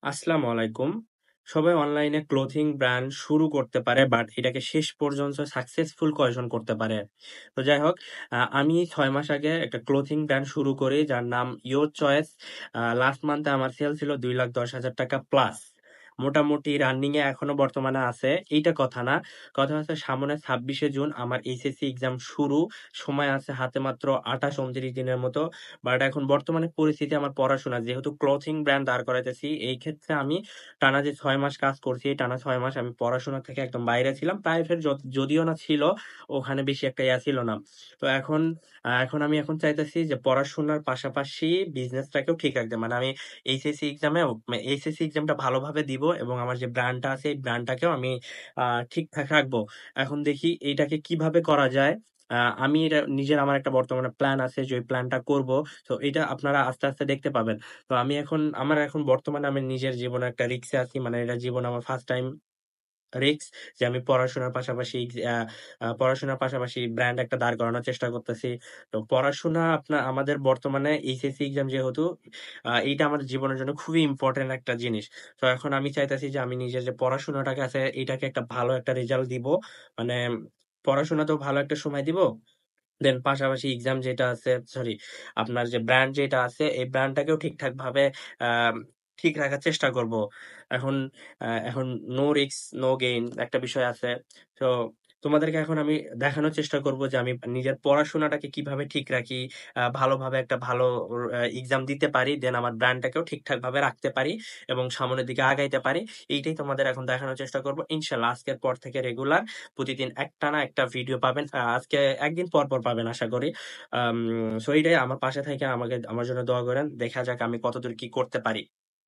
আসসালামু আলাইকুম। সবাই অনলাইনে ক্লোথিং ব্র্যান্ড শুরু করতে পারে বাট এটাকে শেষ পর্যন্ত সাকসেসফুল কয়জন করতে পারে? তো যাই হোক, আমি ৬ মাস আগে একটা ক্লোথিং ব্র্যান্ড শুরু করি যার নাম ইওর চয়েস। লাস্ট মান্থে আমার সেল ছিল ৳২,১০,০০০ প্লাস। মোটামুটি রানিং এ এখনো বর্তমানে আছে। এইটা কথা না। কথা হচ্ছে সামনে ২৬শে জুন আমার এইচএসসি এক্সাম শুরু। সময় আছে হাতে মাত্র ২৮-২৯ দিনের মতো। বাট এখন বর্তমানে পরিস্থিতি আমার পড়াশোনা যেহেতু ক্লথিং ব্র্যান্ড দাঁড় করাইতেছি, এই ক্ষেত্রে আমি টানা যে ৬ মাস কাজ করছি, এই টানা ৬ মাস আমি পড়াশোনা থেকে একদম বাইরে ছিলাম। প্রাইভেট যদিও না ছিল, ওখানে বেশি একটা ছিল না। তো এখন আমি চাইতেছি যে পড়াশোনার পাশাপাশি বিজনেসটাকেও ঠিক রাখতে। মানে আমি এইচএসসি এক্সামটা ভালোভাবে দিব এবং আমার যে ব্র্যান্ডটা আছে, এই ব্র্যান্ডটাকেও আমি আ ঠিকঠাক রাখবো। এখন দেখি এইটাকে কিভাবে করা যায়। আ আমি এটা নিজের আমার একটা বর্তমানে প্ল্যান আছে যে ওই প্ল্যানটা করব। তো এটা আপনারা আস্তে, আস্তে দেখতে পাবেন। তো আমার এখন বর্তমানে আমি নিজের জীবনে একটা রিস্কে আছি। মানে এটা জীবনে আমার ফার্স্ট টাইম রিস্ক যে আমি পড়াশোনার পাশাপাশি ব্র্যান্ড একটা দাঁড় করানোর চেষ্টা করতেছি। তো পড়াশোনা আমাদের বর্তমানে এইচএসসি এক্সাম যেহেতু এইটা আমাদের জীবনের জন্য খুবই ইম্পোর্টেন্ট একটা জিনিস। তো এখন আমি চাইতেছি যে আমি নিজের যে পড়াশোনাটাকে আছে এটাকে একটা ভালো একটা রেজাল্ট দিব। মানে পড়াশোনাতেও ভালো একটা সময় দিব। দেন পাশাপাশি এক্সাম যেটা আছে সরি আপনার যে ব্র্যান্ড যেটা আছে এই ব্র্যান্ডটাকেও ঠিকঠাকভাবে আম ঠিক রাখার চেষ্টা করব। এখন এখন নো রিস্ক নো গেইন একটা বিষয় আছে। তো তোমাদেরকে এখন আমি দেখানোর চেষ্টা করব যে আমি নিজের পড়াশোনাটাকে কিভাবে ঠিক রাখি, ভালোভাবে একটা ভালো এক্সাম দিতে পারি। দেন আমার ব্র্যান্ডটাকেও ঠিকঠাকভাবে রাখতে পারি এবং সামনের দিকে আগাইতে পারি। এইটাই তোমাদের এখন দেখানোর চেষ্টা করব। ইনশাআল্লাহ আজকের পর থেকে রেগুলার প্রতিদিন একটানা একটা ভিডিও পাবেন। আজকে একদিন পর পাবেন আশা করি। আম সো এইটাই আমার পাশে থাইকা আমার জন্য দোয়া করেন। দেখা যাক আমি কতদূর কি করতে পারি।